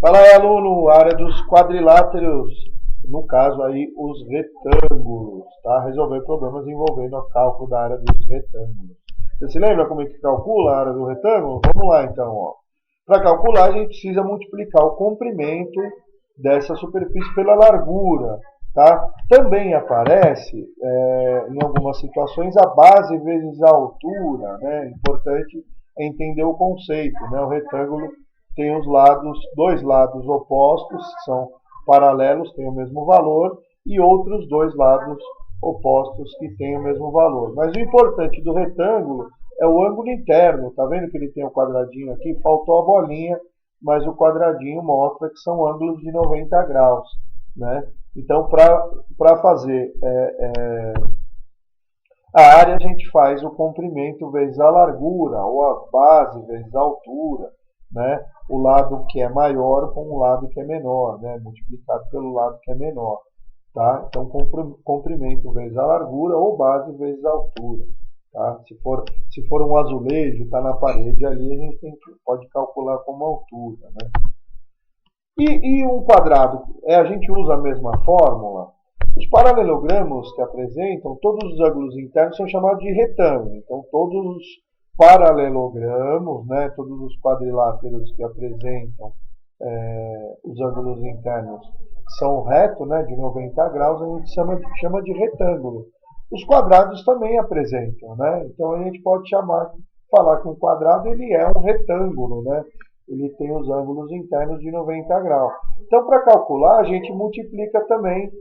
Fala aí, aluno, área dos quadriláteros, no caso aí os retângulos, tá? Resolver problemas envolvendo o cálculo da área dos retângulos. Você se lembra como é que calcula a área do retângulo? Vamos lá então, ó. Para calcular a gente precisa multiplicar o comprimento dessa superfície pela largura, tá? Também aparece em algumas situações a base vezes a altura, né? Importante é entender o conceito, né? O retângulo tem os lados, dois lados opostos, que são paralelos, têm o mesmo valor, e outros dois lados opostos que têm o mesmo valor. Mas o importante do retângulo é o ângulo interno. Tá vendo que ele tem o quadradinho aqui? Faltou a bolinha, mas o quadradinho mostra que são ângulos de 90 graus. Né? Então, para fazer a área, a gente faz o comprimento vezes a largura, ou a base vezes a altura. Né? O lado que é maior com o lado que é menor, né? Multiplicado pelo lado que é menor. Tá? Então, comprimento vezes a largura ou base vezes a altura. Tá? Se for um azulejo, está na parede ali, a gente pode calcular como altura. Né? E um quadrado, a gente usa a mesma fórmula. Os paralelogramos que apresentam, todos os ângulos internos são chamados de retângulo. Então, todos os paralelogramos, né, todos os quadriláteros que apresentam os ângulos internos são retos, né, de 90 graus, a gente chama de retângulo. Os quadrados também apresentam, né? Então a gente pode falar que um quadrado ele é um retângulo, né? Ele tem os ângulos internos de 90 graus. Então, para calcular, a gente multiplica também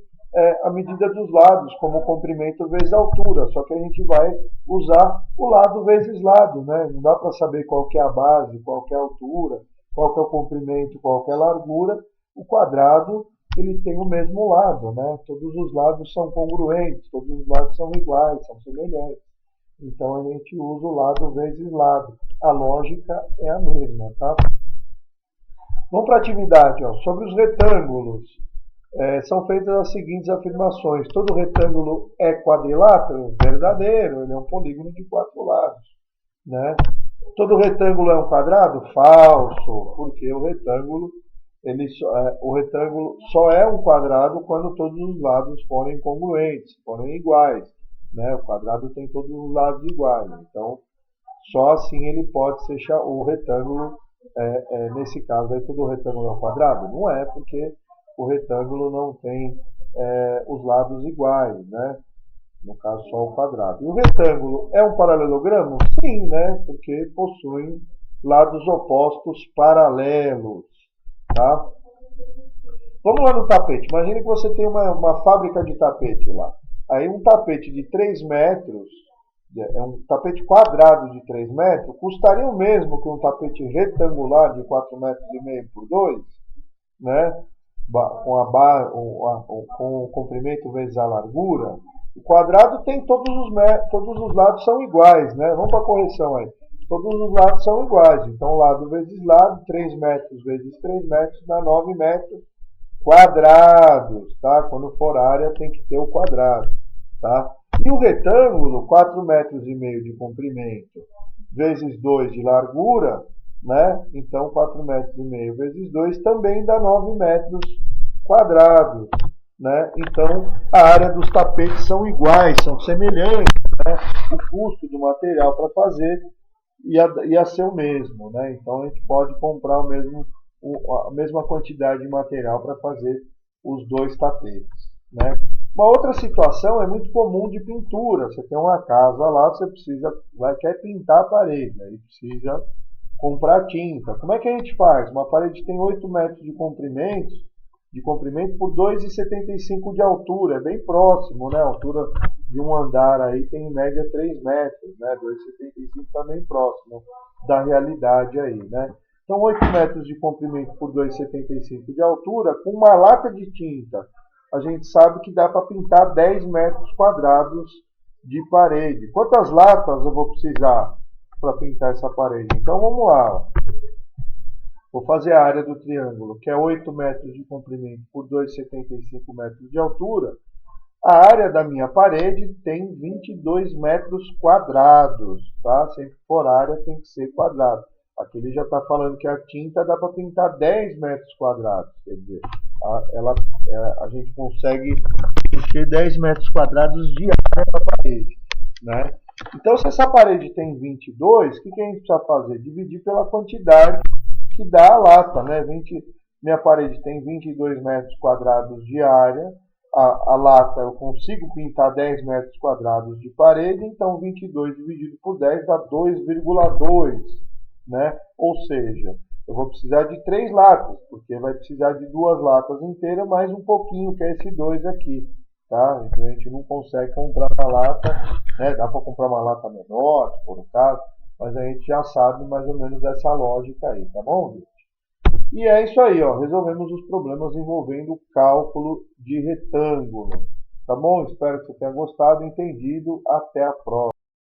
a medida dos lados, como comprimento vezes altura, só que a gente vai usar o lado vezes lado, né? Não dá para saber qual que é a base, qual que é a altura, qual que é o comprimento, qual que é a largura. O quadrado, ele tem o mesmo lado, né? Todos os lados são congruentes, todos os lados são iguais, são semelhantes. Então, a gente usa o lado vezes lado. A lógica é a mesma, tá? Vamos para a atividade, ó. Sobre os retângulos. São feitas as seguintes afirmações. Todo retângulo é quadrilátero? Verdadeiro, ele é um polígono de 4 lados. Né? Todo retângulo é um quadrado? Falso, porque o retângulo só é um quadrado quando todos os lados forem congruentes, forem iguais. Né? O quadrado tem todos os lados iguais. Então, só assim ele pode ser o retângulo, nesse caso, aí todo retângulo é um quadrado? Não é, porque o retângulo não tem os lados iguais, né? No caso, só o quadrado. E o retângulo é um paralelogramo? Sim, né? Porque possui lados opostos paralelos. Tá? Vamos lá no tapete. Imagine que você tem uma fábrica de tapete lá. Aí um tapete de 3 metros, um tapete quadrado de 3 metros, custaria o mesmo que um tapete retangular de 4,5 metros por 2, né? Com o comprimento vezes a largura. O quadrado tem todos os lados são iguais, né? Vamos para a correção aí. Todos os lados são iguais. Então, lado vezes lado, 3 metros vezes 3 metros dá 9 metros quadrados, tá? Quando for área tem que ter o quadrado, tá? E o retângulo, 4,5 metros de comprimento vezes 2 de largura, né? Então, 4,5 metros vezes 2 também dá 9 metros quadrados. Né? Então, a área dos tapetes são iguais, são semelhantes. Né? O custo do material para fazer ia ser o mesmo. Né? Então, a gente pode comprar a mesma quantidade de material para fazer os dois tapetes. Né? Uma outra situação é muito comum de pintura. Você tem uma casa lá, você quer pintar a parede, aí precisa comprar tinta. Como é que a gente faz? Uma parede tem 8 metros de comprimento por 2,75 de altura, é bem próximo, né? A altura de um andar aí tem em média 3 metros, né? 2,75 está bem próximo da realidade aí, né? Então, 8 metros de comprimento por 2,75 de altura, com uma lata de tinta, a gente sabe que dá para pintar 10 metros quadrados de parede. Quantas latas eu vou precisar para pintar essa parede? Então, vamos lá. Vou fazer a área do triângulo, que é 8 metros de comprimento por 2,75 metros de altura. A área da minha parede tem 22 metros quadrados. Tá? Sempre que for área tem que ser quadrado. Aqui ele já está falando que a tinta dá para pintar 10 metros quadrados. Quer dizer, a gente consegue encher 10 metros quadrados de área da parede, né? Então, se essa parede tem 22, o que a gente precisa fazer? Dividir pela quantidade que dá a lata, né? Minha parede tem 22 metros quadrados de área, a lata eu consigo pintar 10 metros quadrados de parede, então 22 dividido por 10 dá 2,2, né? Ou seja, eu vou precisar de 3 latas, porque vai precisar de 2 latas inteiras mais um pouquinho, que é esse 2 aqui. Tá? Então a gente não consegue comprar uma lata, né? Dá para comprar uma lata menor, se for o caso, mas a gente já sabe mais ou menos essa lógica aí, tá bom, gente? E é isso aí, ó. Resolvemos os problemas envolvendo o cálculo de retângulo. Tá bom? Espero que você tenha gostado, entendido. Até a próxima.